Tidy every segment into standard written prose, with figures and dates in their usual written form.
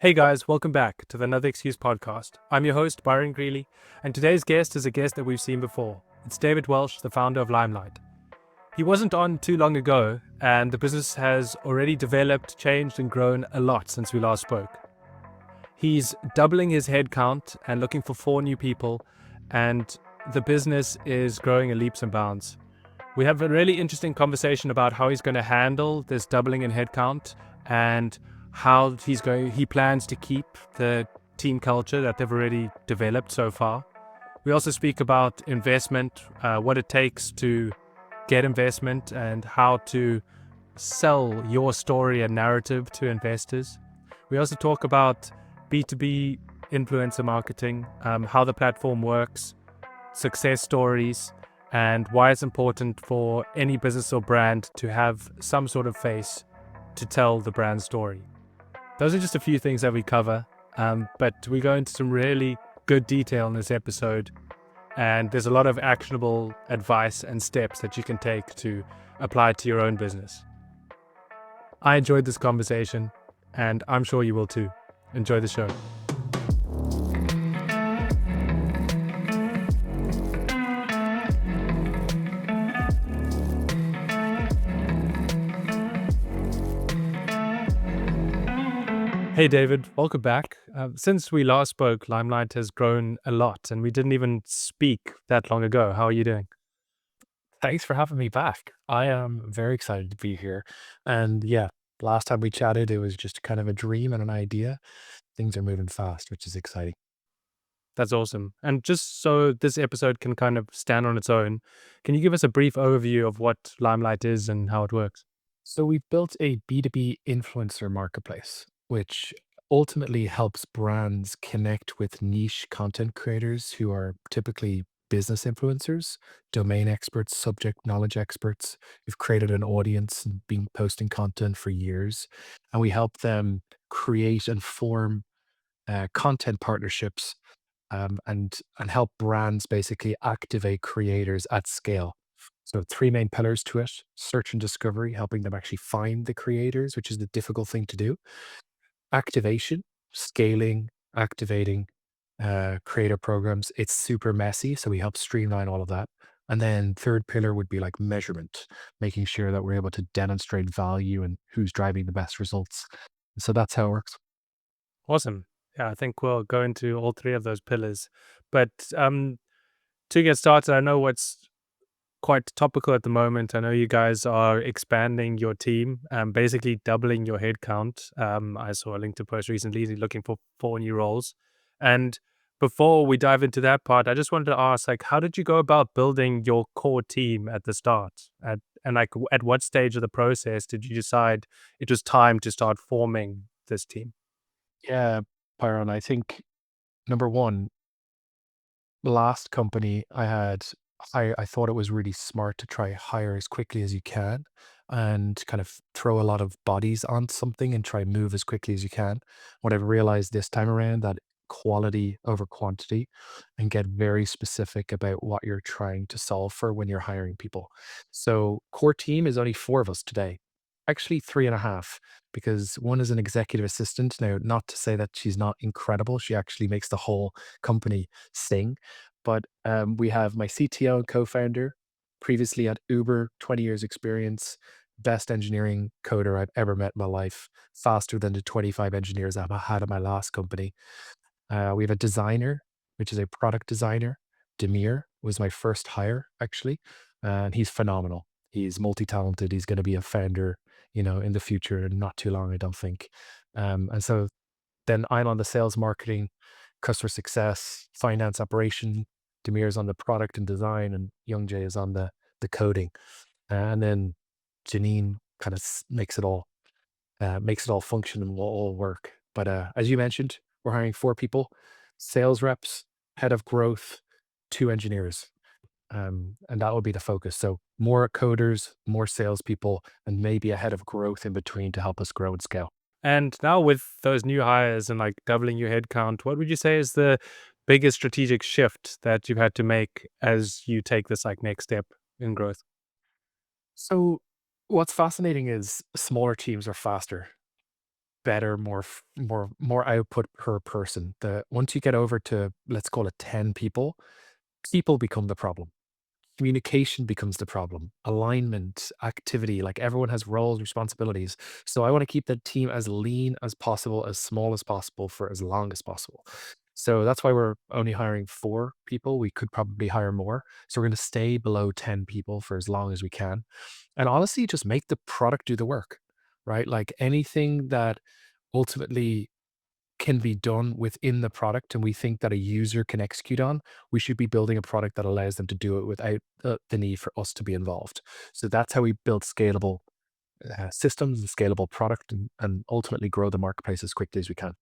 Hey guys, welcome back to the Another Excuse podcast. I'm your host, Byron Greeley, and today's guest is a guest that we've seen before. It's David Walsh, the founder of Limelight. He wasn't on too long ago, and the business has already developed, changed, and grown a lot since we last spoke. He's doubling his headcount and looking for 4 new people, and the business is growing in leaps and bounds. We have a really interesting conversation about how he's going to handle this doubling in headcount and how he plans to keep the team culture that they've already developed so far. We also speak about investment, what it takes to get investment, and how to sell your story and narrative to investors. We also talk about B2B influencer marketing, how the platform works, success stories, and why it's important for any business or brand to have some sort of face to tell the brand story. Those are just a few things that we cover, but we go into some really good detail in this episode, and there's a lot of actionable advice and steps that you can take to apply to your own business. I enjoyed this conversation, and I'm sure you will too. Enjoy the show. Hey David, welcome back. Since we last spoke, Limelight has grown a lot, and we didn't even speak that long ago. How are you doing? Thanks for having me back. I am very excited to be here. And yeah, last time we chatted, it was just kind of a dream and an idea. Things are moving fast, which is exciting. That's awesome. And just so this episode can kind of stand on its own, can you give us a brief overview of what Limelight is and how it works? So we've built a B2B influencer marketplace, which ultimately helps brands connect with niche content creators who are typically business influencers, domain experts, subject knowledge experts who've created an audience and been posting content for years. And we help them create and form content partnerships and help brands basically activate creators at scale. So three main pillars to it: search and discovery, helping them actually find the creators, which is the difficult thing to do; activation, scaling, activating creator programs. It's super messy, so we help streamline all of that. And then third pillar would be like measurement, making sure that we're able to demonstrate value and who's driving the best results. So that's how it works. Awesome. Yeah, I think we'll go into all 3 of those pillars. But to get started, I know what's quite topical at the moment. I know you guys are expanding your team, basically doubling your headcount. I saw a LinkedIn post recently looking for 4 new roles. And before we dive into that part, I just wanted to ask, like, how did you go about building your core team at the start? At what stage of the process did you decide it was time to start forming this team? Yeah, Byron, I think number one, last company I had, I thought it was really smart to try hire as quickly as you can and kind of throw a lot of bodies on something and try move as quickly as you can. What I've realized this time around, that quality over quantity, and get very specific about what you're trying to solve for when you're hiring people. So core team is only 4 of us today. Actually, three and a half, because one is an executive assistant. Now, not to say that she's not incredible. She actually makes the whole company sing. But we have my CTO and co-founder, previously at Uber, 20 years experience, best engineering coder I've ever met in my life, faster than the 25 engineers I've had at my last company. We have a designer, which is a product designer. Demir was my first hire, actually, and he's phenomenal. He's multi-talented. He's going to be a founder, in the future, not too long, I don't think. And so then I'm on the sales, marketing, customer success, finance, operation. Demir's on the product and design, and Young Jay is on the coding. And then Janine kind of makes it all function and will all work. But as you mentioned, we're hiring 4 people: sales reps, head of growth, 2 engineers. And that will be the focus. So more coders, more salespeople, and maybe a head of growth in between to help us grow and scale. And now with those new hires and like doubling your headcount, what would you say is the biggest strategic shift that you've had to make as you take this like next step in growth? So what's fascinating is smaller teams are faster. better, more output per person. The Once you get over to, let's call it 10 people, people become the problem. Communication becomes the problem. Alignment, activity, like everyone has roles, responsibilities. So I want to keep the team as lean as possible, as small as possible for as long as possible. So that's why we're only hiring 4 people. We could probably hire more. So we're going to stay below 10 people for as long as we can. And honestly, just make the product do the work, right? Like anything that ultimately can be done within the product and we think that a user can execute on, we should be building a product that allows them to do it without the need for us to be involved. So that's how we build scalable systems and scalable product and ultimately grow the marketplace as quickly as we can.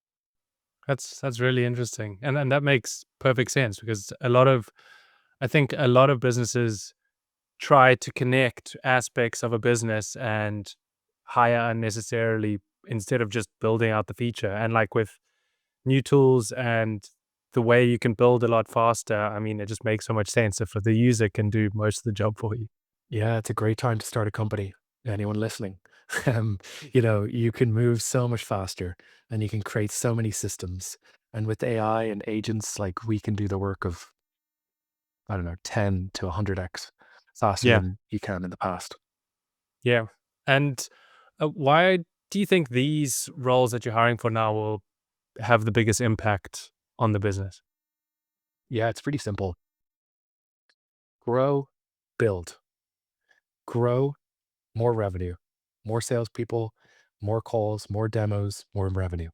That's really interesting, and that makes perfect sense because I think a lot of businesses try to connect aspects of a business and hire unnecessarily instead of just building out the feature. And like with new tools and the way you can build a lot faster, I mean, it just makes so much sense if the user can do most of the job for you. Yeah, it's a great time to start a company. Anyone listening, you can move so much faster and you can create so many systems. And with AI and agents, like we can do the work of, I don't know, 10 to 100x faster Yeah, than you can in the past. yeah. And why do you think these roles that you're hiring for now will have the biggest impact on the business? Yeah, it's pretty simple. Grow, build, grow, more revenue, more salespeople, more calls, more demos, more revenue.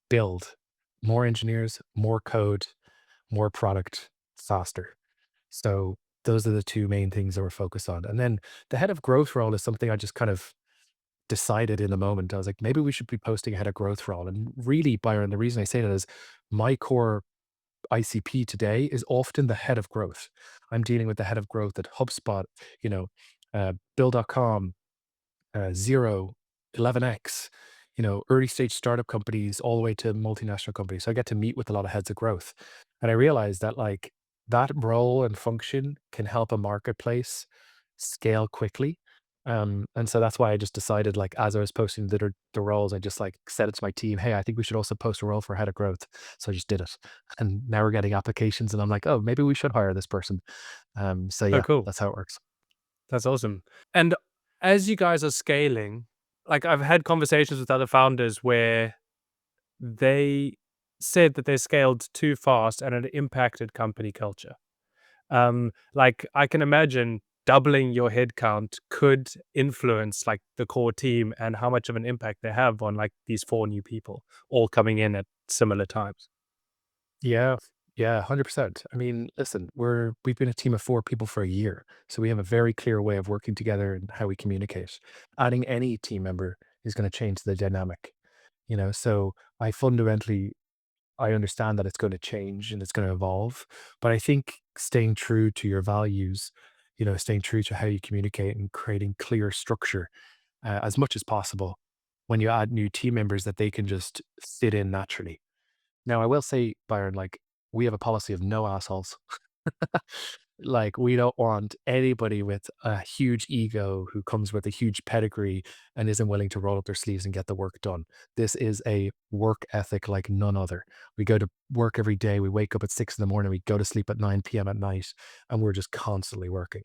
Build, more engineers, more code, more product, faster. So those are the two main things that we're focused on. And then the head of growth role is something I just kind of decided in the moment. I was like, maybe we should be posting a head of growth role. And really, Byron, the reason I say that is my core ICP today is often the head of growth. I'm dealing with the head of growth at HubSpot, you know, Bill.com, Xero, 11x, early stage startup companies all the way to multinational companies. So I get to meet with a lot of heads of growth. And I realized that like that role and function can help a marketplace scale quickly. And so that's why I just decided, like, as I was posting the roles, I just like said it to my team, hey, I think we should also post a role for head of growth. So I just did it. And now we're getting applications and I'm like, oh, maybe we should hire this person. So Oh, yeah, cool. that's how it works. That's awesome. And as you guys are scaling, like I've had conversations with other founders where they said that they scaled too fast and it impacted company culture. Like I can imagine doubling your headcount could influence like the core team and how much of an impact they have on like these 4 new people all coming in at similar times. Yeah. Yeah, 100%. I mean, listen, we've been a team of 4 people for a year, so we have a very clear way of working together and how we communicate. Adding any team member is going to change the dynamic, So I understand that it's going to change and it's going to evolve, but I think staying true to your values, staying true to how you communicate and creating clear structure as much as possible when you add new team members that they can just fit in naturally. Now, I will say, Byron, like, we have a policy of no assholes. Like, we don't want anybody with a huge ego who comes with a huge pedigree and isn't willing to roll up their sleeves and get the work done. This is a work ethic like none other. We go to work every day. We wake up at 6 in the morning. We go to sleep at 9 p.m. at night, and we're just constantly working.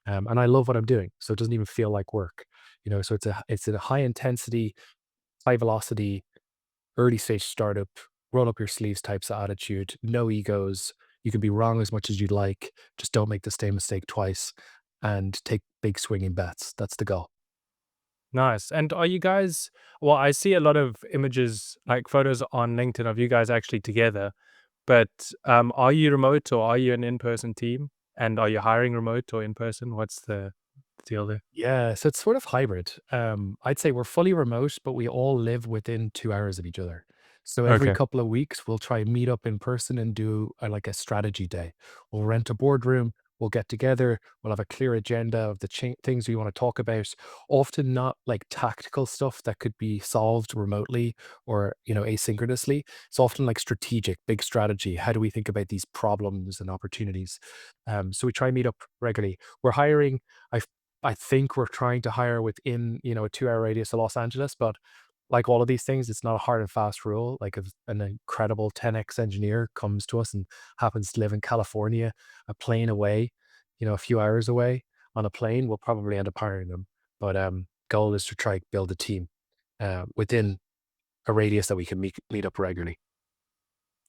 And I love what I'm doing, so it doesn't even feel like work. So it's a high intensity, high velocity, early stage startup, roll up your sleeves types of attitude, no egos. You can be wrong as much as you'd like. Just don't make the same mistake twice and take big swinging bets. That's the goal. Nice. And are you guys, well, I see a lot of images, like photos on LinkedIn of you guys actually together, but are you remote or are you an in-person team? And are you hiring remote or in person? What's the deal there? Yeah, so it's sort of hybrid. I'd say we're fully remote, but we all live within 2 hours of each other. So every Okay. couple of weeks, we'll try and meet up in person and do like a strategy day. We'll rent a boardroom. We'll get together. We'll have a clear agenda of the things we want to talk about. Often not like tactical stuff that could be solved remotely or asynchronously. It's often like strategic, big strategy. How do we think about these problems and opportunities? So we try and meet up regularly. We're hiring. I think we're trying to hire within, a 2 hour radius of Los Angeles, but like all of these things, it's not a hard and fast rule. Like if an incredible 10x engineer comes to us and happens to live in California, a plane away, a few hours away on a plane, we'll probably end up hiring them. But goal is to try build a team within a radius that we can meet up regularly.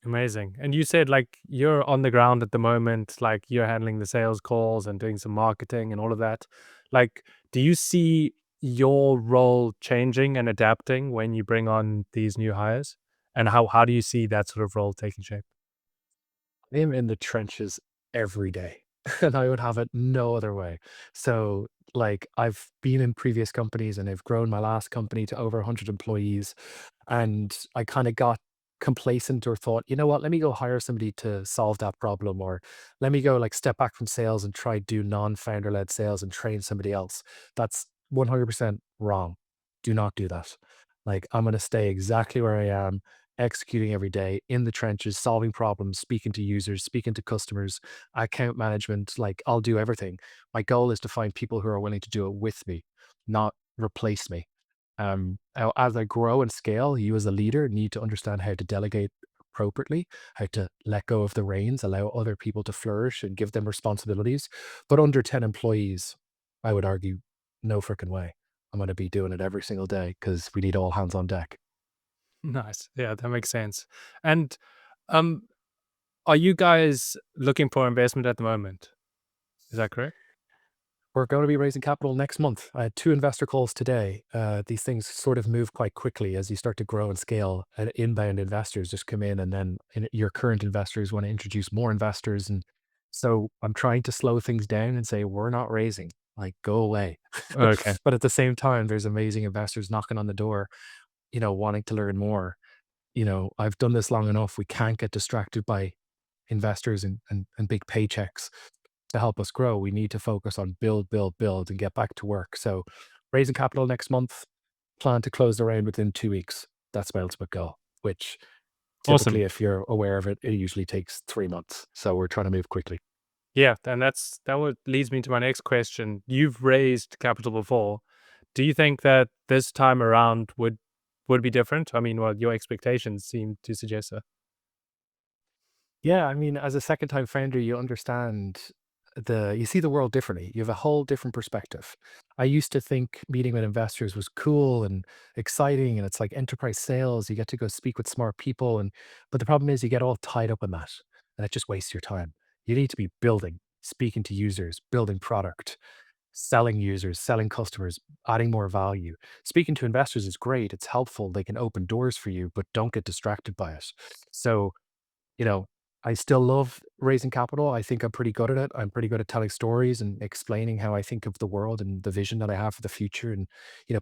Amazing. And you said like you're on the ground at the moment, like you're handling the sales calls and doing some marketing and all of that. Like, do you see your role changing and adapting when you bring on these new hires? And how do you see that sort of role taking shape? I am in the trenches every day, and I would have it no other way. So, like, I've been in previous companies and I've grown my last company to over 100 employees. And I kind of got complacent or thought, you know what, let me go hire somebody to solve that problem. Or let me go like step back from sales and try do non-founder led sales and train somebody else. That's 100% wrong. Do not do that. Like, I'm going to stay exactly where I am, executing every day in the trenches, solving problems, speaking to users, speaking to customers, account management. Like, I'll do everything. My goal is to find people who are willing to do it with me, not replace me. As I grow and scale, you as a leader need to understand how to delegate appropriately, how to let go of the reins, allow other people to flourish and give them responsibilities. But under 10 employees, I would argue, no freaking way. I'm going to be doing it every single day because we need all hands on deck. Nice. Yeah, that makes sense. And um, are you guys looking for investment at the moment? Is that correct? We're going to be raising capital next month. I had two investor calls today. These things sort of move quite quickly as you start to grow and scale. Inbound investors just come in, and then your current investors want to introduce more investors. And so I'm trying to slow things down and say, we're not raising, like, go away. Okay. But at the same time, there's amazing investors knocking on the door, wanting to learn more. I've done this long enough. We can't get distracted by investors and big paychecks to help us grow. We need to focus on build, build, build, and get back to work. So, raising capital next month, plan to close the round within 2 weeks. That's my ultimate goal, which typically, Awesome. if you're aware of it, it usually takes 3 months. So, we're trying to move quickly. Yeah, and that would leads me to my next question. You've raised capital before. Do you think that this time around would be different? I mean, well, your expectations seem to suggest so. Yeah, I mean, as a second time founder, you see the world differently. You have a whole different perspective. I used to think meeting with investors was cool and exciting, and it's like enterprise sales. You get to go speak with smart people, but the problem is you get all tied up in that, and it just wastes your time. You need to be building, speaking to users, building product, selling users, selling customers, adding more value. Speaking to investors is great. It's helpful. They can open doors for you, but don't get distracted by it. So you know, I still love raising capital. I think I'm pretty good at it. I'm pretty good at telling stories and explaining how I think of the world and the vision that I have for the future and,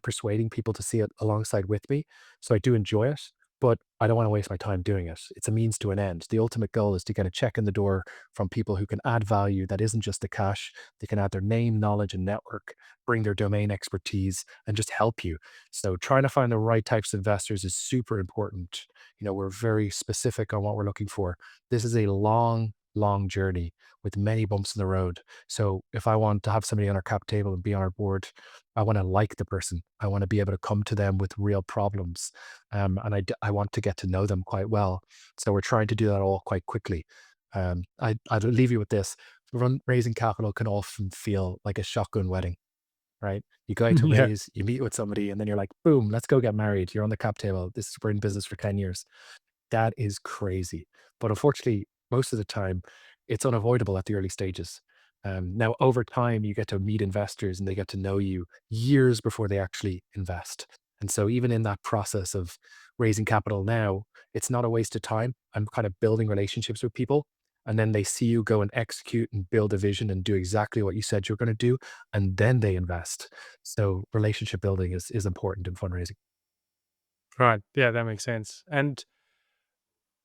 persuading people to see it alongside with me. So I do enjoy it, but I don't want to waste my time doing it. It's a means to an end. The ultimate goal is to get a check in the door from people who can add value that isn't just the cash. They can add their name, knowledge, and network, bring their domain expertise, and just help you. So trying to find the right types of investors is super important. We're very specific on what we're looking for. This is a long, long journey with many bumps in the road. So if I want to have somebody on our cap table and be on our board, I want to like the person. I want to be able to come to them with real problems. And I want to get to know them quite well. So we're trying to do that all quite quickly. I'd leave you with this. Raising capital can often feel like a shotgun wedding, right? You go out to Yeah. raise, you meet with somebody, and then you're like, boom, let's go get married. You're on the cap table. We're in business for 10 years. That is crazy. But unfortunately, most of the time, it's unavoidable at the early stages. Now, over time, you get to meet investors and they get to know you years before they actually invest. And so, even in that process of raising capital now, it's not a waste of time. I'm kind of building relationships with people. And then they see you go and execute and build a vision and do exactly what you said you're going to do. And then they invest. So, relationship building is important in fundraising. Right. Yeah, that makes sense. And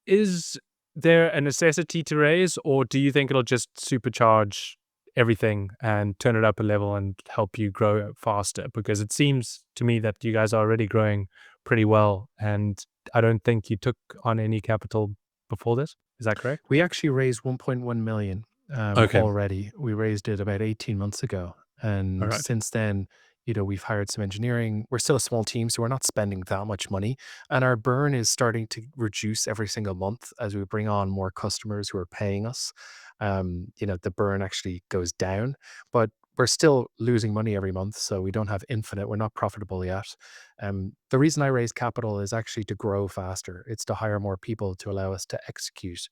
is there a necessity to raise, or do you think it'll just supercharge everything and turn it up a level and help you grow faster? Because it seems to me that you guys are already growing pretty well, and I don't think you took on any capital before this. Is that correct? We actually raised 1.1 million Okay. already. We raised it about 18 months ago. All And right. since then, we've hired some engineering. We're still a small team, so we're not spending that much money. And our burn is starting to reduce every single month as we bring on more customers who are paying us. The burn actually goes down, but we're still losing money every month. So we don't have infinite, we're not profitable yet. The reason I raise capital is actually to grow faster. It's to hire more people to allow us to execute.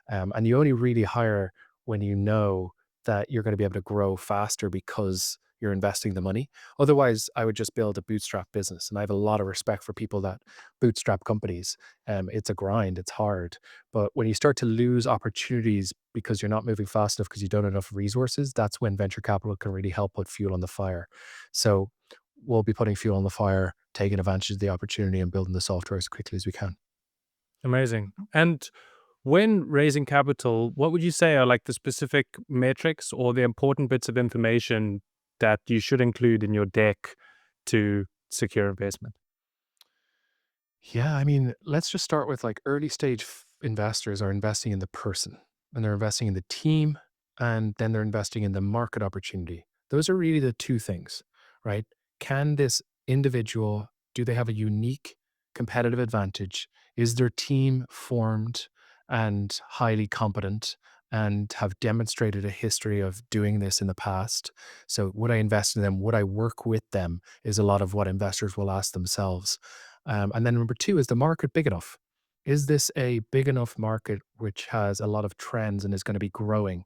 And you only really hire when you know that you're going to be able to grow faster because you're investing the money. Otherwise, I would just build a bootstrap business. And I have a lot of respect for people that bootstrap companies. It's a grind, it's hard. But when you start to lose opportunities because you're not moving fast enough because you don't have enough resources, that's when venture capital can really help put fuel on the fire. So we'll be putting fuel on the fire, taking advantage of the opportunity and building the software as quickly as we can. Amazing. And when raising capital, what would you say are like the specific metrics or the important bits of information that you should include in your deck to secure investment? Yeah, I mean, let's just start with like early stage investors are investing in the person and they're investing in the team and then they're investing in the market opportunity. Those are really the two things, right? Can this individual, do they have a unique competitive advantage? Is their team formed and highly competent and have demonstrated a history of doing this in the past? So, would I invest in them? Would I work with them? Is a lot of what investors will ask themselves. And then number two, is the market big enough? Is this a big enough market which has a lot of trends and is going to be growing?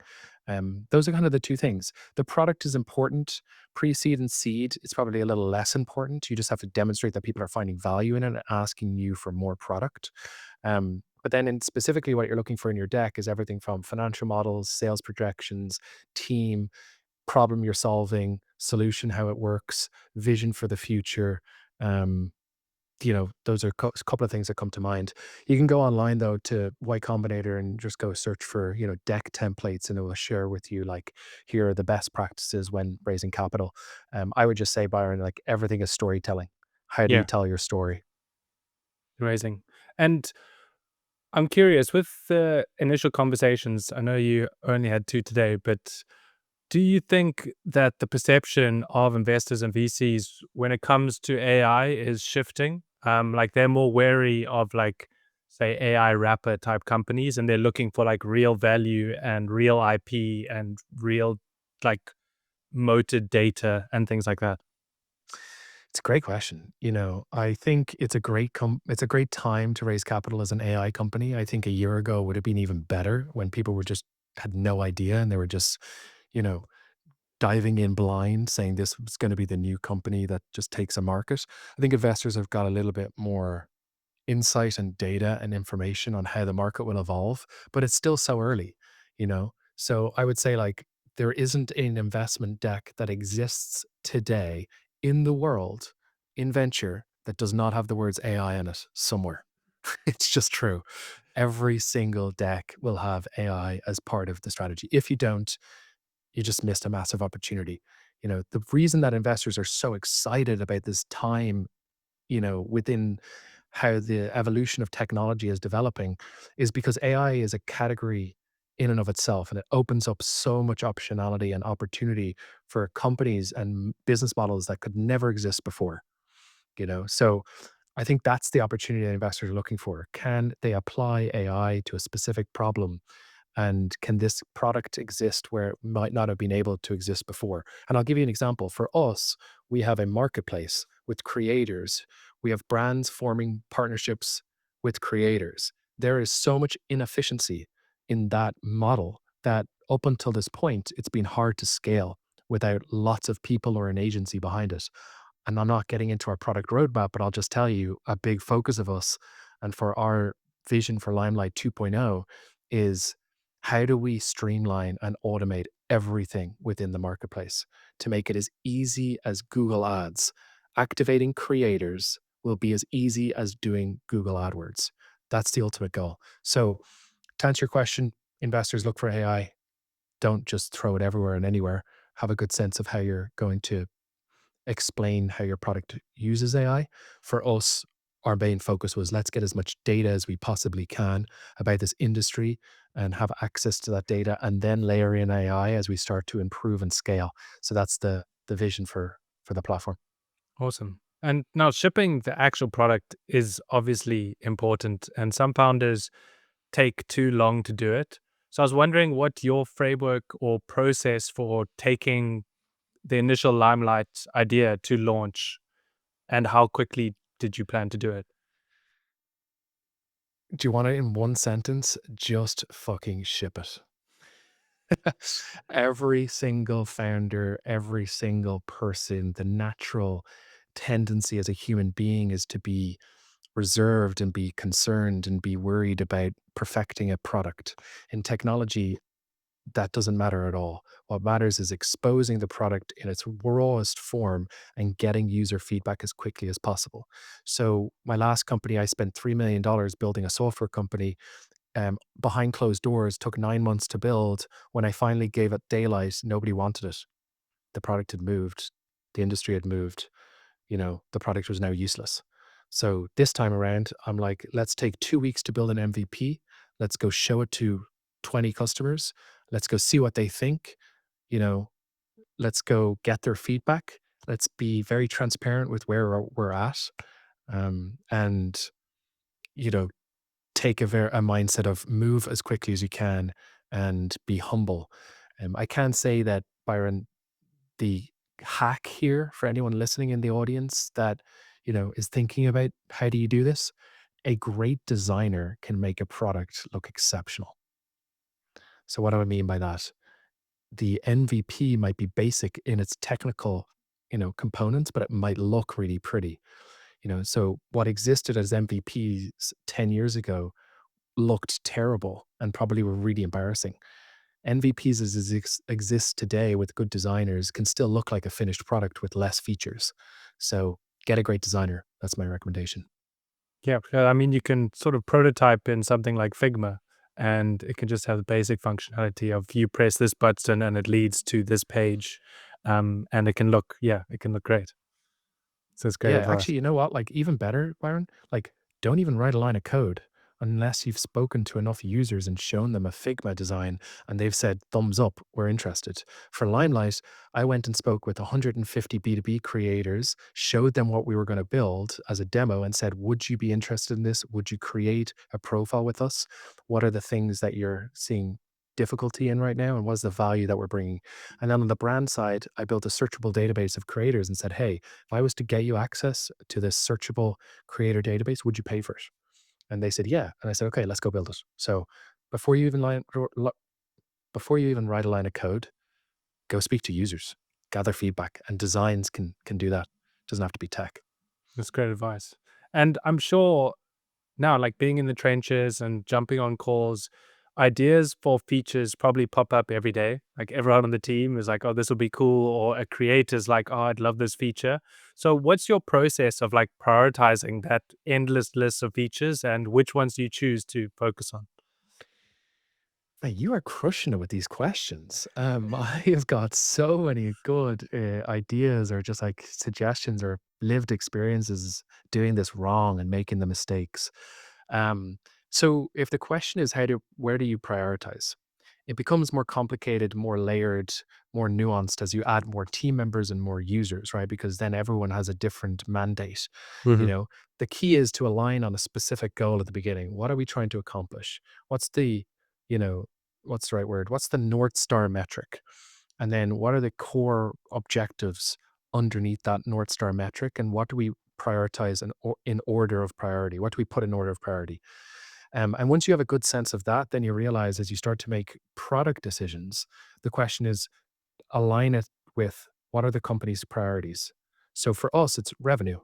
Those are kind of the two things. The product is important. Pre-seed and seed is probably a little less important. You just have to demonstrate that people are finding value in it and asking you for more product. But then, in specifically, what you're looking for in your deck is everything from financial models, sales projections, team, problem you're solving, solution, how it works, vision for the future. Um, those are a couple of things that come to mind. You can go online though to Y Combinator and just go search for, deck templates and it will share with you like, here are the best practices when raising capital. I would just say, Byron, like everything is storytelling. How do you Yeah, tell your story? amazing. And I'm curious with the initial conversations, I know you only had two today, but do you think that the perception of investors and VCs when it comes to AI is shifting? Like they're more wary of like, say, AI wrapper type companies, and they're looking for like real value and real IP and real like moated data and things like that. It's a great question. I think it's a great time to raise capital as an AI company. I think a year ago would have been even better when people were just had no idea and they were just, you know, diving in blind, saying this was going to be the new company that just takes a market. I think investors have got a little bit more insight and data and information on how the market will evolve, but it's still so early. So I would say like there isn't an investment deck that exists today in the world in venture that does not have the words AI in it somewhere. It's just true. Every single deck will have AI as part of the strategy. If you don't, you just missed a massive opportunity. The reason that investors are so excited about this time, within how the evolution of technology is developing is because AI is a category in and of itself, and it opens up so much optionality and opportunity for companies and business models that could never exist before. So I think that's the opportunity that investors are looking for. Can they apply AI to a specific problem and can this product exist where it might not have been able to exist before? And I'll give you an example. For us, we have a marketplace with creators. We have brands forming partnerships with creators. There is so much inefficiency in that model that up until this point, it's been hard to scale without lots of people or an agency behind it. And I'm not getting into our product roadmap, but I'll just tell you a big focus of us and for our vision for Limelight 2.0 is how do we streamline and automate everything within the marketplace to make it as easy as Google Ads? Activating creators will be as easy as doing Google AdWords. That's the ultimate goal. So, to answer your question, investors look for AI. Don't just throw it everywhere and anywhere. Have a good sense of how you're going to explain how your product uses AI. For us, our main focus was let's get as much data as we possibly can about this industry and have access to that data and then layer in AI as we start to improve and scale. So that's the vision for for the platform. Awesome. And now shipping the actual product is obviously important, and some founders take too long to do it. So I was wondering what your framework or process for taking the initial Limelight idea to launch, and how quickly did you plan to do it? Do you want it in one sentence? Just fucking ship it. Every single founder, every single person, the natural tendency as a human being is to be reserved and be concerned and be worried about perfecting a product. In technology, that doesn't matter at all. What matters is exposing the product in its rawest form and getting user feedback as quickly as possible. So, my last company, I spent $3 million building a software company, behind closed doors, took 9 months to build. When I finally gave it daylight, nobody wanted it. The product had moved, the industry had moved, the product was now useless. So this time around, I'm like, let's take 2 weeks to build an MVP. Let's go show it to 20 customers. Let's go see what they think. You know, let's go get their feedback. Let's be very transparent with where we're at. And, you know, take a mindset of move as quickly as you can and be humble. I can say that, Byron, the hack here for anyone listening in the audience that is thinking about how do you do this, a great designer can make a product look exceptional. So what do I mean by that? The MVP might be basic in its technical components, but it might look really pretty. So what existed as MVPs 10 years ago looked terrible and probably were really embarrassing. MVPs as exist today with good designers can still look like a finished product with less features. So get a great designer. That's my recommendation. Yeah, I mean, you can sort of prototype in something like Figma, and it can just have the basic functionality of you press this button and it leads to this page, and it can look great. So it's great Yeah, advice. actually, you know what? Like, even better, Byron, like, don't even write a line of code unless you've spoken to enough users and shown them a Figma design and they've said, thumbs up, we're interested. For Limelight, I went and spoke with 150 B2B creators, showed them what we were going to build as a demo, and said, would you be interested in this? Would you create a profile with us? What are the things that you're seeing difficulty in right now? And what's the value that we're bringing? And then on the brand side, I built a searchable database of creators and said, hey, if I was to get you access to this searchable creator database, would you pay for it? And they said, yeah. And I said, okay, let's go build it. So before you even before you even write a line of code, go speak to users, gather feedback, and designs can do that. It doesn't have to be tech. That's great advice. And I'm sure now, like being in the trenches and jumping on calls, ideas for features probably pop up every day. Like everyone on the team is like, oh, this will be cool. Or a creator's like, oh, I'd love this feature. So what's your process of like prioritizing that endless list of features, and which ones do you choose to focus on? Man, you are crushing it with these questions. I have got so many good ideas or just like suggestions or lived experiences doing this wrong and making the mistakes. Um, so if the question is where do you prioritize? It becomes more complicated, more layered, more nuanced as you add more team members and more users, right? Because then everyone has a different mandate. You Hmm. know, the key is to align on a specific goal at the beginning. What are we trying to accomplish? What's the, you know, what's the right word? What's the North Star metric? And then what are the core objectives underneath that North Star metric? And what do we prioritize in order of priority? What do we put in order of priority? And once you have a good sense of that, then you realize as you start to make product decisions, the question is align it with what are the company's priorities. So for us, it's revenue,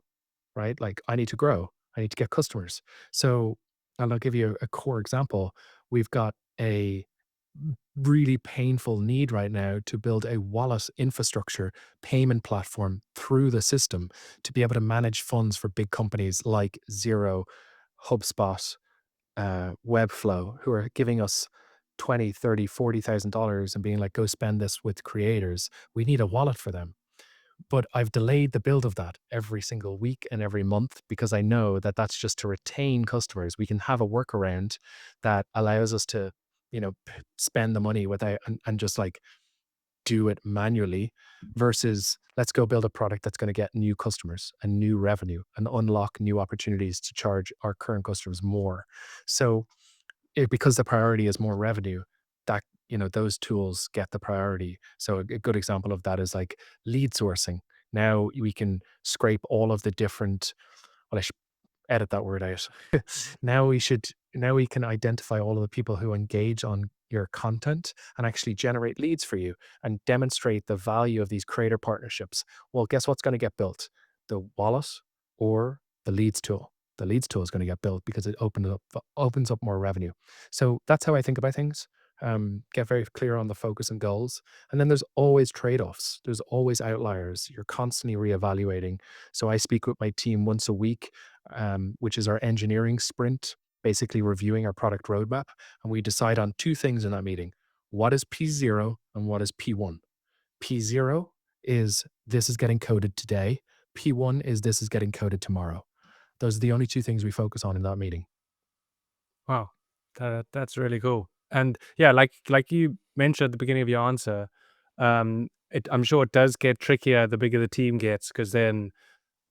right? Like I need to grow, I need to get customers. So, and I'll give you a core example. We've got a really painful need right now to build a wallet infrastructure payment platform through the system to be able to manage funds for big companies like Xero, HubSpot, Webflow, who are giving us 20, 30, $40,000 and being like, go spend this with creators. We need a wallet for them. But I've delayed the build of that every single week and every month because I know that that's just to retain customers. We can have a workaround that allows us to, spend the money without and just like do it manually versus let's go build a product that's going to get new customers and new revenue and unlock new opportunities to charge our current customers more. So because the priority is more revenue, that those tools get the priority. So a good example of that is like lead sourcing. Now we can scrape all of the different, well, I should edit that word out. Now we can identify all of the people who engage on your content and actually generate leads for you and demonstrate the value of these creator partnerships. Well, guess what's going to get built? The wallet or the leads tool. The leads tool is going to get built because it opens up more revenue. So that's how I think about things. Get very clear on the focus and goals. And then there's always trade-offs. There's always outliers. You're constantly reevaluating. So I speak with my team once a week, which is our engineering sprint, basically reviewing our product roadmap. And we decide on two things in that meeting. What is P0 and what is P1? P0 is this is getting coded today. P1 is this is getting coded tomorrow. Those are the only two things we focus on in that meeting. Wow, that's really cool. And yeah, like you mentioned at the beginning of your answer, I'm sure it does get trickier the bigger the team gets, because then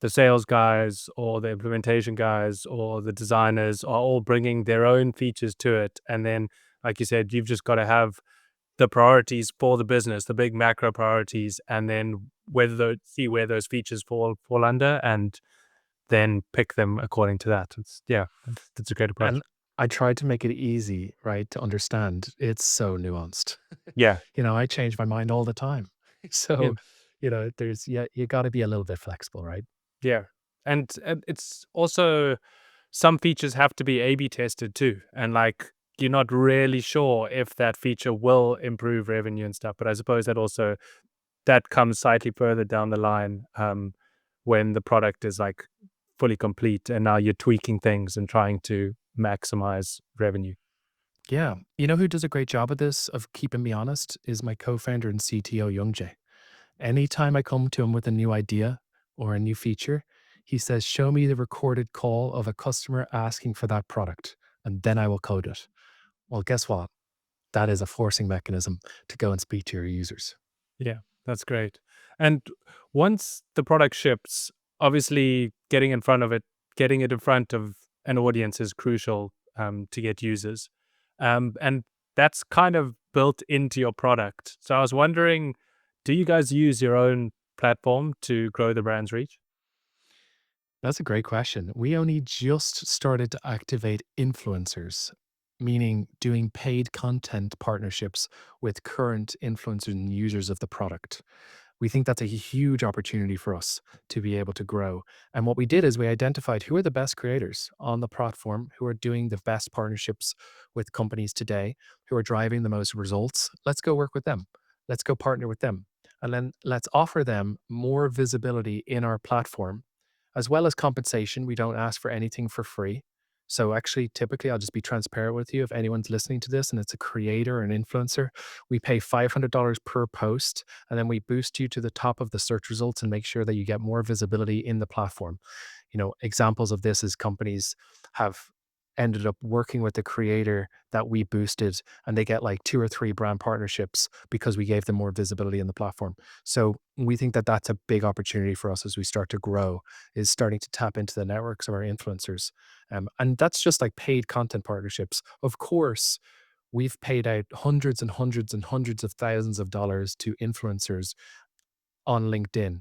the sales guys or the implementation guys or the designers are all bringing their own features to it, and then, like you said, you've just got to have the priorities for the business, the big macro priorities, and then see where those features fall under, and then pick them according to that. That's a great approach. And I tried to make it easy, right, to understand. It's so nuanced. Yeah, I change my mind all the time. yeah, So, there's, yeah, you got to be a little bit flexible, right? yeah. And it's also, some features have to be A/B tested too, and like you're not really sure if that feature will improve revenue and stuff. But I suppose that comes slightly further down the line, when the product is like fully complete, and now you're tweaking things and trying to maximize revenue. Yeah. You know who does a great job of this, of keeping me honest, is my co-founder and CTO, Youngjae. Anytime I come to him with a new idea or a new feature, he says, show me the recorded call of a customer asking for that product, and then I will code it. Well, guess what? That is a forcing mechanism to go and speak to your users. Yeah, that's great. And once the product ships, obviously getting it in front of an audience is crucial, to get users. And that's kind of built into your product. So I was wondering, do you guys use your own platform to grow the brand's reach? That's a great question. We only just started to activate influencers, meaning doing paid content partnerships with current influencers and users of the product. We think that's a huge opportunity for us to be able to grow. And what we did is we identified who are the best creators on the platform, who are doing the best partnerships with companies today, who are driving the most results. Let's go work with them. Let's go partner with them. And then let's offer them more visibility in our platform, as well as compensation. We don't ask for anything for free. So actually, typically, I'll just be transparent with you. If anyone's listening to this and it's a creator or an influencer, we pay $500 per post, and then we boost you to the top of the search results and make sure that you get more visibility in the platform. Examples of this is companies have ended up working with the creator that we boosted, and they get like 2 or 3 brand partnerships because we gave them more visibility in the platform. So we think that that's a big opportunity for us as we start to grow, is starting to tap into the networks of our influencers. And that's just like paid content partnerships. Of course, we've paid out hundreds and hundreds and hundreds of thousands of dollars to influencers on LinkedIn.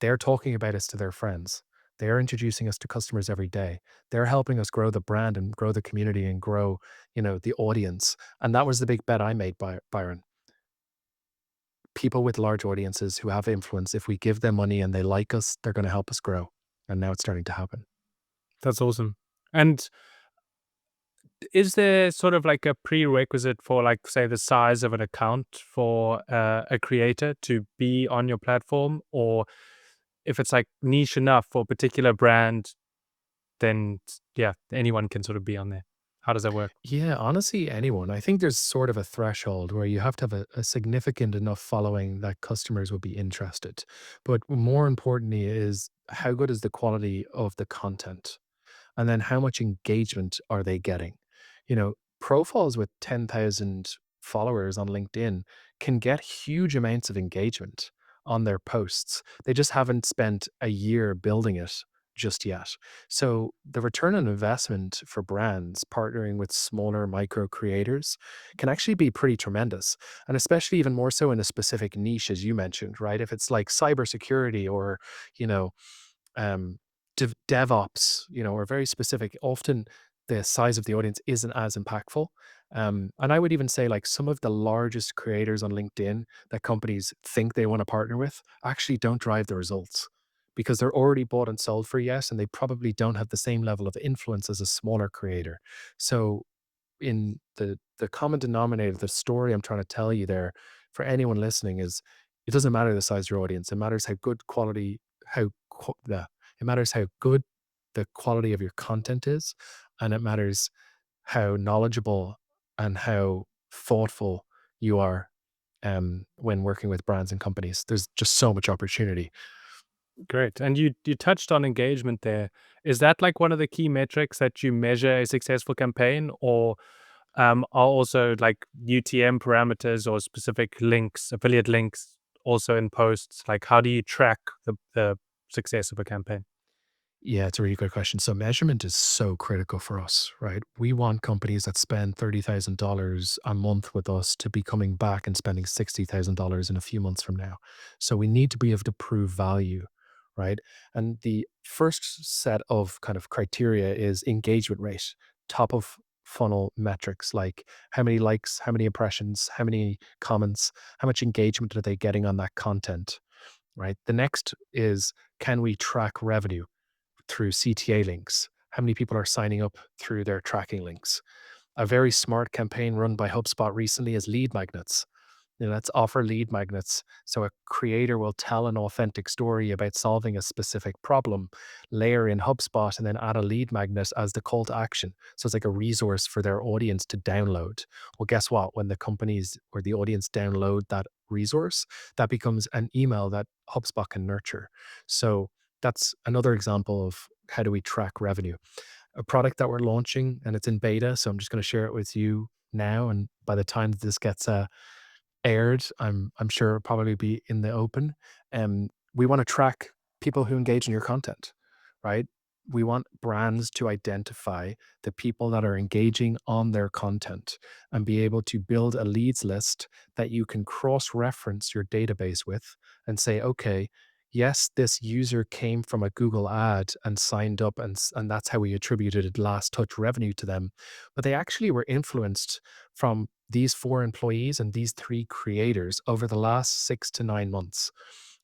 They're talking about us to their friends. They're introducing us to customers every day. They're helping us grow the brand and grow the community and grow, the audience. And that was the big bet I made, Byron. People with large audiences who have influence, if we give them money and they like us, they're going to help us grow. And now it's starting to happen. That's awesome. And is there sort of like a prerequisite for, like, say, the size of an account for a creator to be on your platform? Or if it's like niche enough for a particular brand, then yeah, anyone can sort of be on there. How does that work? Yeah, honestly, anyone. I think there's sort of a threshold where you have to have a significant enough following that customers will be interested. But more importantly is how good is the quality of the content? And then how much engagement are they getting? Profiles with 10,000 followers on LinkedIn can get huge amounts of engagement on their posts. They just haven't spent a year building it just yet. So the return on investment for brands partnering with smaller micro creators can actually be pretty tremendous. And especially even more so in a specific niche, as you mentioned, right? If it's like cybersecurity or, you know, um, DevOps, or very specific, often the size of the audience isn't as impactful. And I would even say like some of the largest creators on LinkedIn that companies think they want to partner with actually don't drive the results because they're already bought and sold for yes, and they probably don't have the same level of influence as a smaller creator. So in the common denominator, the story I'm trying to tell you there for anyone listening is it doesn't matter the size of your audience. It matters how good quality, it matters how good the quality of your content is, and it matters how knowledgeable and how thoughtful you are when working with brands and companies. There's just so much opportunity. Great. And you touched on engagement there. Is that like one of the key metrics that you measure a successful campaign, or are also like UTM parameters or specific links, affiliate links, also in posts? Like, how do you track the success of a campaign? Yeah, it's a really good question. So measurement is so critical for us, right? We want companies that spend $30,000 a month with us to be coming back and spending $60,000 in a few months from now. So we need to be able to prove value, right? And the first set of kind of criteria is engagement rate, top of funnel metrics like how many likes, how many impressions, how many comments, how much engagement are they getting on that content, right? The next is can we track revenue through CTA links? How many people are signing up through their tracking links? A very smart campaign run by HubSpot recently is lead magnets. Let's offer lead magnets. So a creator will tell an authentic story about solving a specific problem, layer in HubSpot, and then add a lead magnet as the call to action. So it's like a resource for their audience to download. Well, guess what? When the companies or the audience download that resource, that becomes an email that HubSpot can nurture. So that's another example of how do we track revenue. A product that we're launching and it's in beta. So I'm just going to share it with you now. And by the time that this gets aired, I'm sure it'll probably be in the open. We want to track people who engage in your content, right? We want brands to identify the people that are engaging on their content and be able to build a leads list that you can cross-reference your database with and say, okay, yes, this user came from a Google ad and signed up, and that's how we attributed last touch revenue to them. But they actually were influenced from these 4 employees and these 3 creators over the last 6 to 9 months.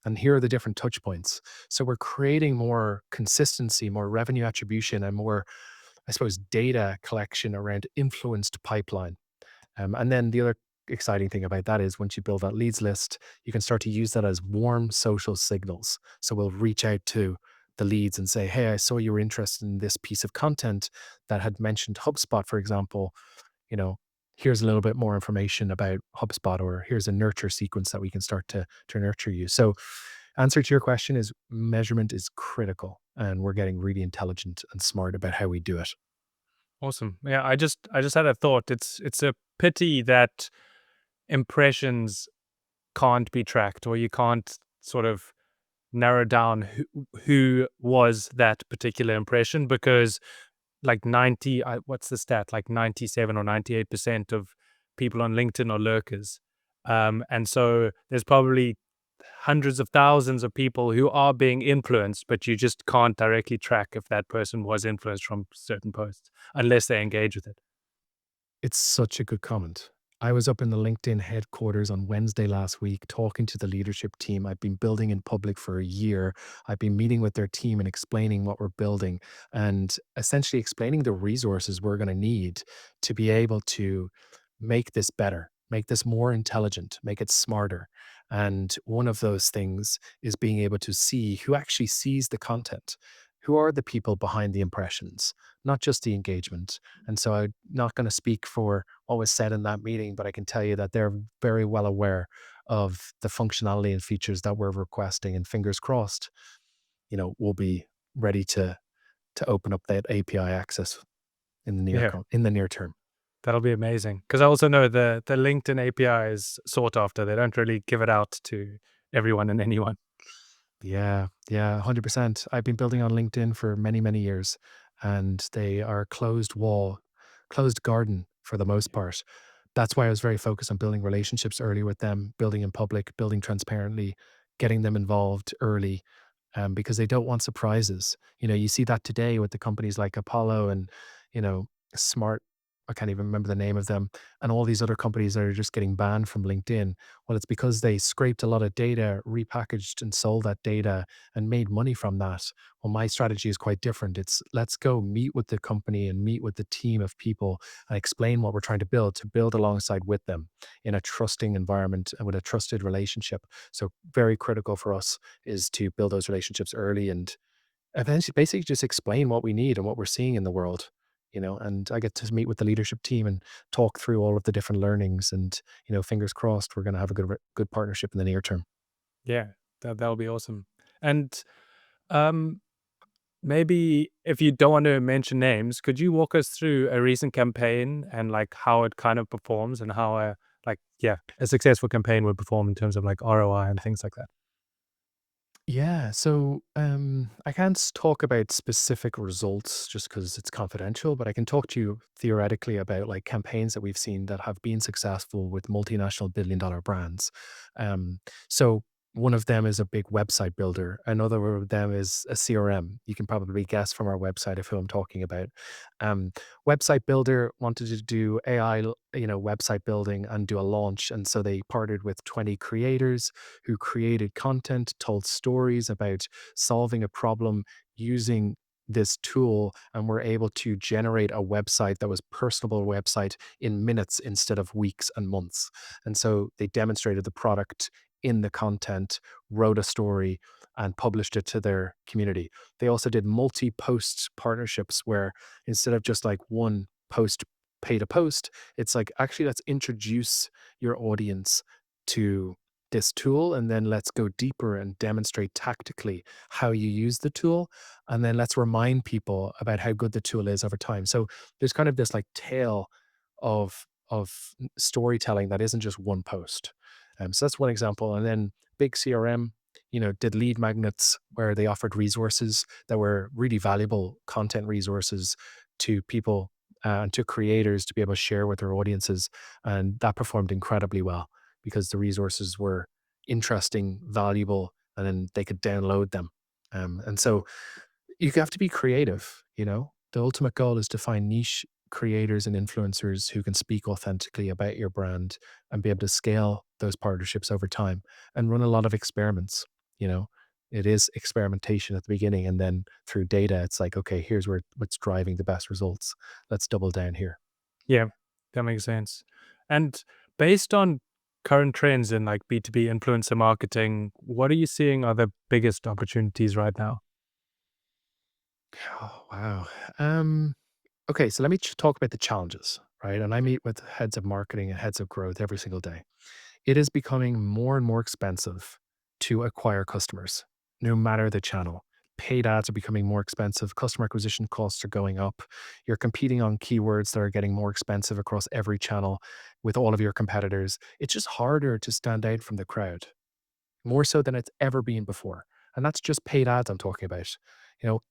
And here are the different touch points. So we're creating more consistency, more revenue attribution, and more, I suppose, data collection around influenced pipeline. And then the other exciting thing about that is once you build that leads list, you can start to use that as warm social signals. So we'll reach out to the leads and say, hey, I saw you were interested in this piece of content that had mentioned HubSpot, for example. You know, here's a little bit more information about HubSpot, or here's a nurture sequence that we can start to nurture you. So answer to your question is measurement is critical, and we're getting really intelligent and smart about how we do it. Awesome. Yeah, I just had a thought. It's a pity that impressions can't be tracked, or you can't sort of narrow down who was that particular impression, because like 90 what's the stat, like 97 or 98% of people on LinkedIn are lurkers, and so there's probably hundreds of thousands of people who are being influenced, but you just can't directly track if that person was influenced from certain posts unless they engage with it. It's such a good comment. I was up in the LinkedIn headquarters on Wednesday last week talking to the leadership team. I've been building in public for a year. I've been meeting with their team and explaining what we're building and essentially explaining the resources we're going to need to be able to make this better, make this more intelligent, make it smarter. And one of those things is being able to see who actually sees the content. Who are the people behind the impressions, not just the engagement? And so I'm not going to speak for what was said in that meeting, but I can tell you that they're very well aware of the functionality and features that we're requesting. And fingers crossed, we'll be ready to open up that API access in the Yeah. in the near term. That'll be amazing. Because I also know the LinkedIn API is sought after. They don't really give it out to everyone and anyone. Yeah, yeah, 100%. I've been building on LinkedIn for many, many years, and they are closed wall, closed garden for the most part. That's why I was very focused on building relationships early with them, building in public, building transparently, getting them involved early, because they don't want surprises. You see that today with the companies like Apollo and, Smart. I can't even remember the name of them, and all these other companies that are just getting banned from LinkedIn. Well, it's because they scraped a lot of data, repackaged and sold that data and made money from that. Well, my strategy is quite different. It's let's go meet with the company and meet with the team of people and explain what we're trying to build alongside with them in a trusting environment and with a trusted relationship. So, very critical for us is to build those relationships early and eventually basically just explain what we need and what we're seeing in the world. And I get to meet with the leadership team and talk through all of the different learnings and fingers crossed we're going to have a good partnership in the near term. Yeah, that'll be awesome. And um, maybe if you don't want to mention names, could you walk us through a recent campaign and like how it kind of performs and how a successful campaign would perform in terms of like ROI and things like that? Yeah, so I can't talk about specific results just because it's confidential, but I can talk to you theoretically about like campaigns that we've seen that have been successful with multinational billion-dollar brands. Um, so one of them is a big website builder. Another of them is a CRM. You can probably guess from our website of who I'm talking about. Um, Website builder wanted to do AI, website building and do a launch, and so they partnered with 20 creators who created content, told stories about solving a problem using this tool, and were able to generate a website that was personable website in minutes instead of weeks and months. And so they demonstrated the product in the content, wrote a story, and published it to their community. They also did multi-post partnerships where instead of just like one post, pay to post, it's like actually let's introduce your audience to this tool, and then let's go deeper and demonstrate tactically how you use the tool, and then let's remind people about how good the tool is over time. So there's kind of this like tail of storytelling that isn't just one post. So that's one example. And then big CRM, did lead magnets where they offered resources that were really valuable content resources to people and to creators to be able to share with their audiences, and that performed incredibly well because the resources were interesting, valuable, and then they could download them. And so you have to be creative. The ultimate goal is to find niche creators and influencers who can speak authentically about your brand and be able to scale those partnerships over time and run a lot of experiments. You know, it is experimentation at the beginning, and then through data, it's like, okay, here's what's driving the best results. Let's double down here. Yeah, that makes sense. And based on current trends in like B2B influencer marketing, what are you seeing are the biggest opportunities right now? Oh, wow. Um, okay, so let me talk about the challenges, right? And I meet with heads of marketing and heads of growth every single day. It is becoming more and more expensive to acquire customers, no matter the channel. Paid ads are becoming more expensive. Customer acquisition costs are going up. You're competing on keywords that are getting more expensive across every channel with all of your competitors. It's just harder to stand out from the crowd, more so than it's ever been before. And that's just paid ads I'm talking about.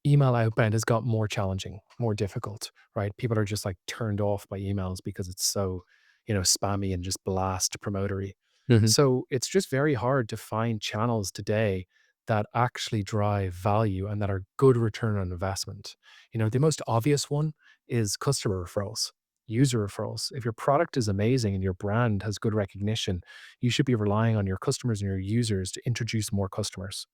Email outbound has got more challenging, more difficult, right? People are just like turned off by emails because it's so, spammy and just blast promotery. Hmm. So it's just very hard to find channels today that actually drive value and that are good return on investment. The most obvious one is customer referrals, user referrals. If your product is amazing and your brand has good recognition, you should be relying on your customers and your users to introduce more customers.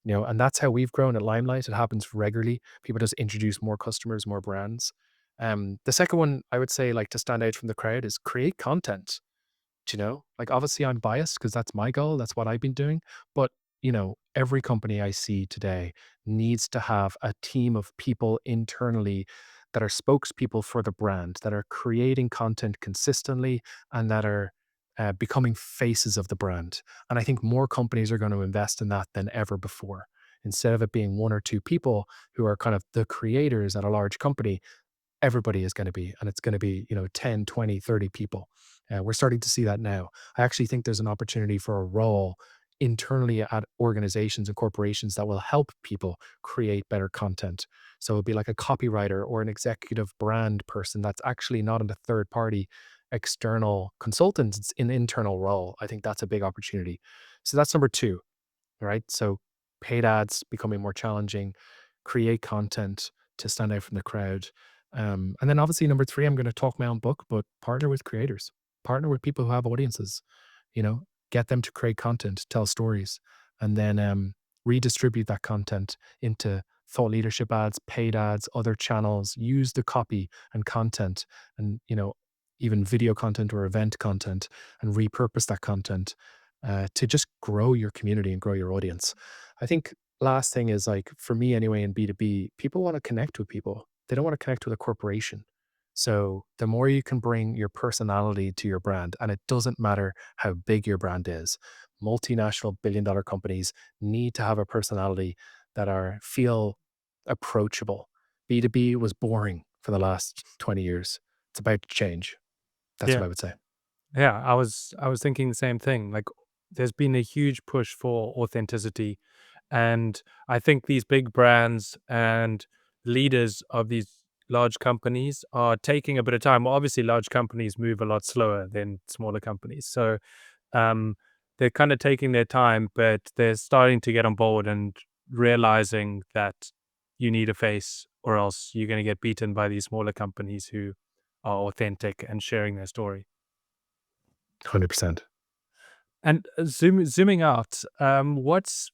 And that's how we've grown at Limelight. It happens regularly. People just introduce more customers, more brands. The second one I would say, like to stand out from the crowd, is create content. Like obviously I'm biased because that's my goal. That's what I've been doing. But, every company I see today needs to have a team of people internally that are spokespeople for the brand, that are creating content consistently and that are becoming faces of the brand. And I think more companies are going to invest in that than ever before. Instead of it being one or two people who are kind of the creators at a large company, everybody is going to be, and it's going to be, 10, 20, 30 people. We're starting to see that now. I actually think there's an opportunity for a role internally at organizations and corporations that will help people create better content. So it'd be like a copywriter or an executive brand person that's actually not in a third party external consultant. It's an internal role. I think that's a big opportunity. So that's number two, right? So paid ads becoming more challenging, create content to stand out from the crowd. And then obviously number three, I'm going to talk my own book, but partner with creators, partner with people who have audiences, you know, get them to create content, tell stories, and then redistribute that content into thought leadership ads, paid ads, other channels, use the copy and content and, even video content or event content and repurpose that content to just grow your community and grow your audience. I think last thing is like for me anyway in B2B, people want to connect with people. They don't want to connect with a corporation. So the more you can bring your personality to your brand, and it doesn't matter how big your brand is, multinational billion-dollar companies need to have a personality that are feel approachable. B2B was boring for the last 20 years. It's about to change. That's what Yeah. I would say. Yeah, I was thinking the same thing. Like there's been a huge push for authenticity, and I think these big brands and leaders of these large companies are taking a bit of time. Well, obviously large companies move a lot slower than smaller companies. So um they're kind of taking their time, but they're starting to get on board and realizing that you need a face or else you're going to get beaten by these smaller companies who are authentic and sharing their story. 100%. And zooming out, what's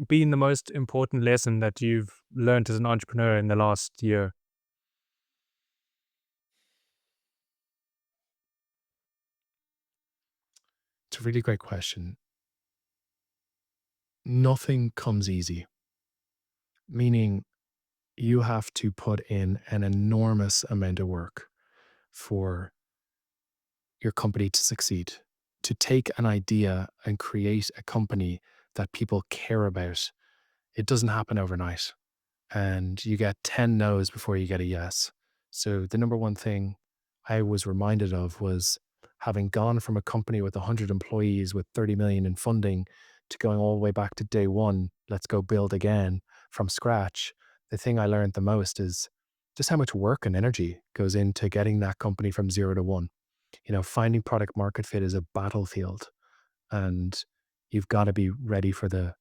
been the most important lesson that you've learned as an entrepreneur in the last year? It's a really great question. Nothing comes easy, meaning you have to put in an enormous amount of work for your company to succeed. To take an idea and create a company that people care about, it doesn't happen overnight. And you get 10 no's before you get a yes. So the number one thing I was reminded of was having gone from a company with 100 employees with 30 million in funding to going all the way back to day one, let's go build again from scratch. The thing I learned the most is just how much work and energy goes into getting that company from 0 to 1. Finding product market fit is a battlefield, and you've got to be ready for the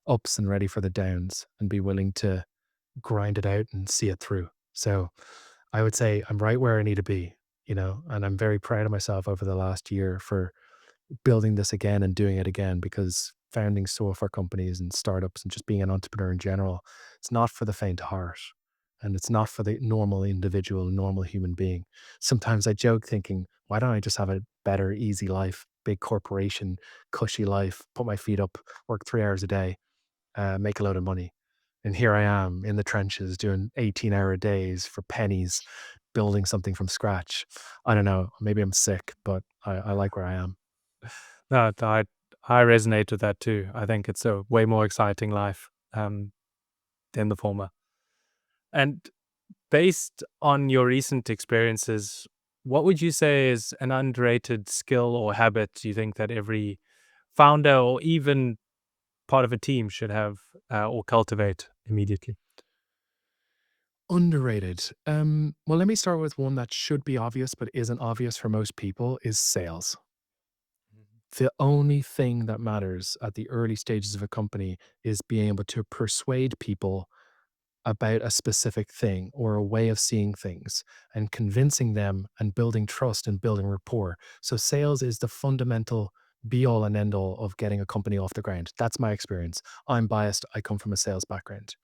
ups and ready for the downs and be willing to grind it out and see it through. So I would say I'm right where I need to be, and I'm very proud of myself over the last year for building this again and doing it again because founding software companies and startups and just being an entrepreneur in general, it's not for the faint of heart. And it's not for the normal individual, normal human being. Sometimes I joke thinking, why don't I just have a better, easy life, big corporation, cushy life, put my feet up, work 3 hours a day, make a load of money. And here I am in the trenches doing 18-hour days for pennies, building something from scratch. I don't know. Maybe I'm sick, but I like where I am. No, I resonate with that too. I think it's a way more exciting life than the former. And based on your recent experiences, what would you say is an underrated skill or habit you think that every founder or even part of a team should have or cultivate immediately? Underrated. Well, let me start with one that should be obvious, but isn't obvious for most people is sales. The only thing that matters at the early stages of a company is being able to persuade people about a specific thing or a way of seeing things and convincing them and building trust and building rapport. So sales is the fundamental be all and end all of getting a company off the ground. That's my experience. I'm biased. I come from a sales background.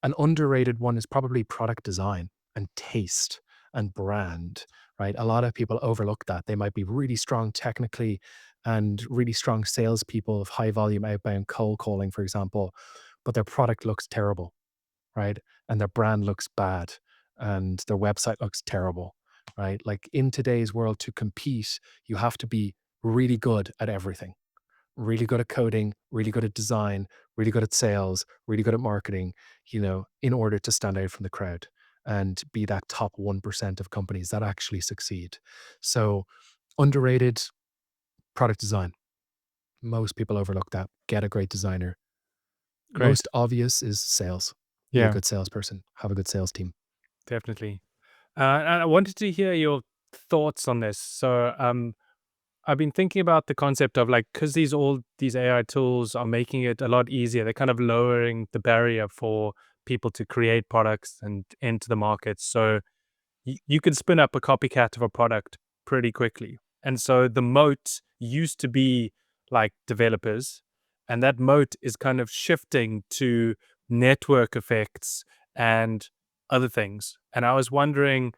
An underrated one is probably product design and taste and brand, right? A lot of people overlook that. They might be really strong technically and really strong salespeople of high volume outbound cold calling, for example, but their product looks terrible, right? And their brand looks bad and their website looks terrible, right? Like in today's world, to compete, you have to be really good at everything, really good at coding, really good at design, really good at sales, really good at marketing, in order to stand out from the crowd. and be that top 1% of companies that actually succeed. So, underrated product design. Most people overlook that. Get a great designer. Great. Most obvious is sales. Be a Yeah, good salesperson. Have a good sales team. definitely. And I wanted to hear your thoughts on this. So, I've been thinking about the concept of like, because these AI tools are making it a lot easier. They're kind of lowering the barrier for people to create products and enter the market. So you can spin up a copycat of a product pretty quickly. And so the moat used to be like developers, and that moat is kind of shifting to network effects and other things. And I was wondering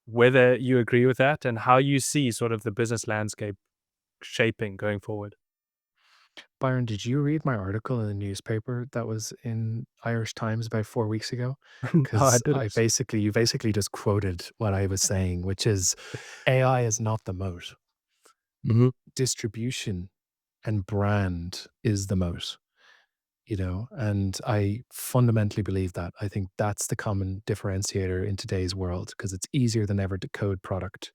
whether you agree with that and how you see sort of the business landscape shaping going forward. Byron, did you read my article in the newspaper that was in Irish Times about 4 weeks ago? No, I Because didn't. you basically just quoted what I was saying, which is AI is not the moat. Hmm. Distribution and brand is the moat, and I fundamentally believe that. I think that's the common differentiator in today's world because it's easier than ever to code product.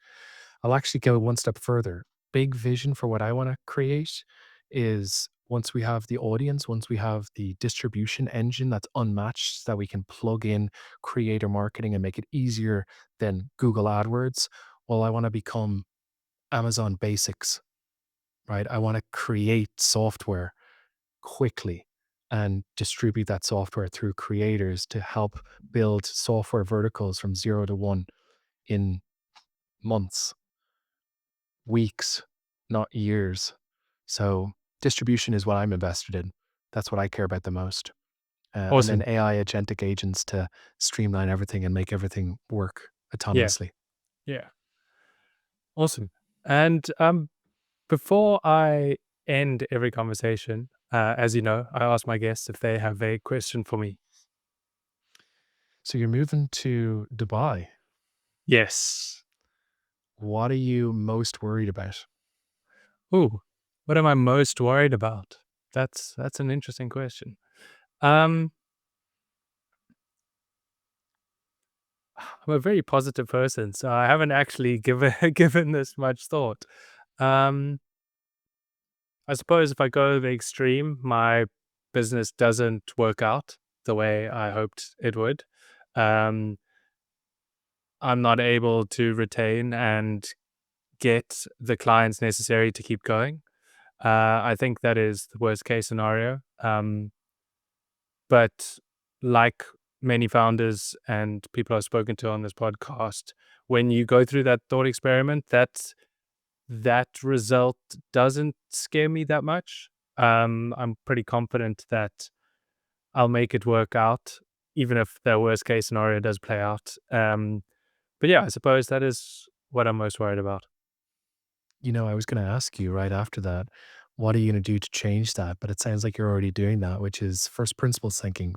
I'll actually go one step further. Big vision for what I want to create is once we have the audience, once we have the distribution engine that's unmatched, that we can plug in creator marketing and make it easier than Google AdWords. Well, I want to become Amazon Basics, right? I want to create software quickly and distribute that software through creators to help build software verticals from 0 to 1 in months, weeks, not years. So distribution is what I'm invested in. That's what I care about the most. And then Awesome. AI agentic agents to streamline everything and make everything work Yeah. autonomously. Yeah. Awesome. And before I end every conversation, as you know, I ask my guests if they have a question for me. So you're moving to Dubai. Yes. What are you most worried about? Ooh, what am I most worried about? That's an interesting question. Um, I'm a very positive person, so I haven't actually given given this much thought. Um, I suppose if I go to the extreme, my business doesn't work out the way I hoped it would. Um, I'm not able to retain and get the clients necessary to keep going. I think that is the worst case scenario. But like many founders and people I've spoken to on this podcast, when you go through that thought experiment, that result doesn't scare me that much. I'm pretty confident that I'll make it work out, even if the worst case scenario does play out. But yeah, I suppose that is what I'm most worried about. I was going to ask you right after that, what are you going to do to change that? But it sounds like you're already doing that, which is first principles thinking.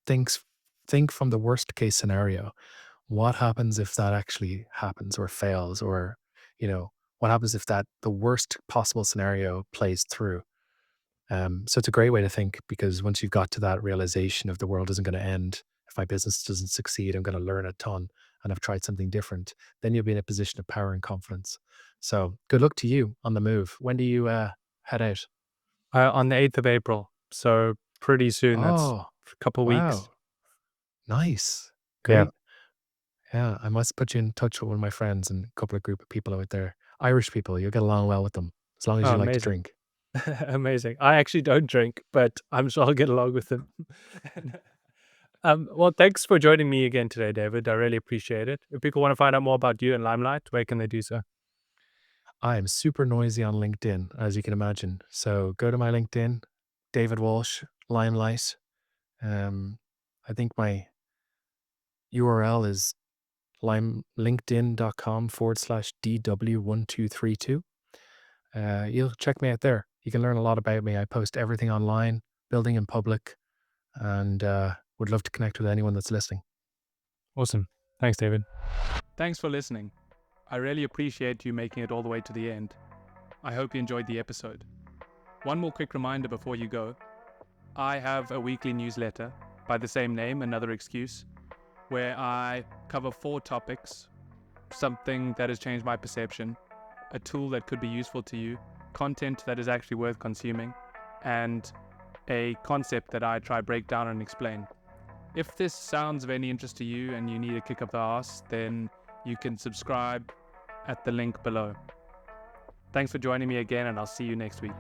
Thinks, think from the worst case scenario. What happens if that actually happens or fails? Or, what happens if the worst possible scenario plays through? So it's a great way to think because once you've got to that realization of the world isn't going to end, if my business doesn't succeed, I'm going to learn a ton and I've tried something different, then you'll be in a position of power and confidence. So good luck to you on the move. When do you head out? On the 8th of April, so pretty soon. That's Oh, a couple weeks. wow. Nice. Yeah, Great. Yeah, I must put you in touch with one of my friends and a couple of group of people out there. Irish people, you'll get along well with them as long as oh, you like to amazing. drink. Amazing. I actually don't drink, but I'm sure I'll get along with them. Well, thanks for joining me again today, David. I really appreciate it. If people want to find out more about you and Limelight, where can they do so? I am super noisy on LinkedIn, as you can imagine. So go to my LinkedIn, David Walsh, Limelight. Um, I think my URL is linkedin.com/DW1232. You'll check me out there. You can learn a lot about me. I post everything online, building in public, and would love to connect with anyone that's listening. Awesome. Thanks, David. Thanks for listening. I really appreciate you making it all the way to the end. I hope you enjoyed the episode. One more quick reminder before you go. I have a weekly newsletter by the same name, Another Excuse, where I cover 4 topics: something that has changed my perception, a tool that could be useful to you, content that is actually worth consuming, and a concept that I try break down and explain. If this sounds of any interest to you and you need a kick up the arse, then you can subscribe at the link below. Thanks for joining me again, and I'll see you next week.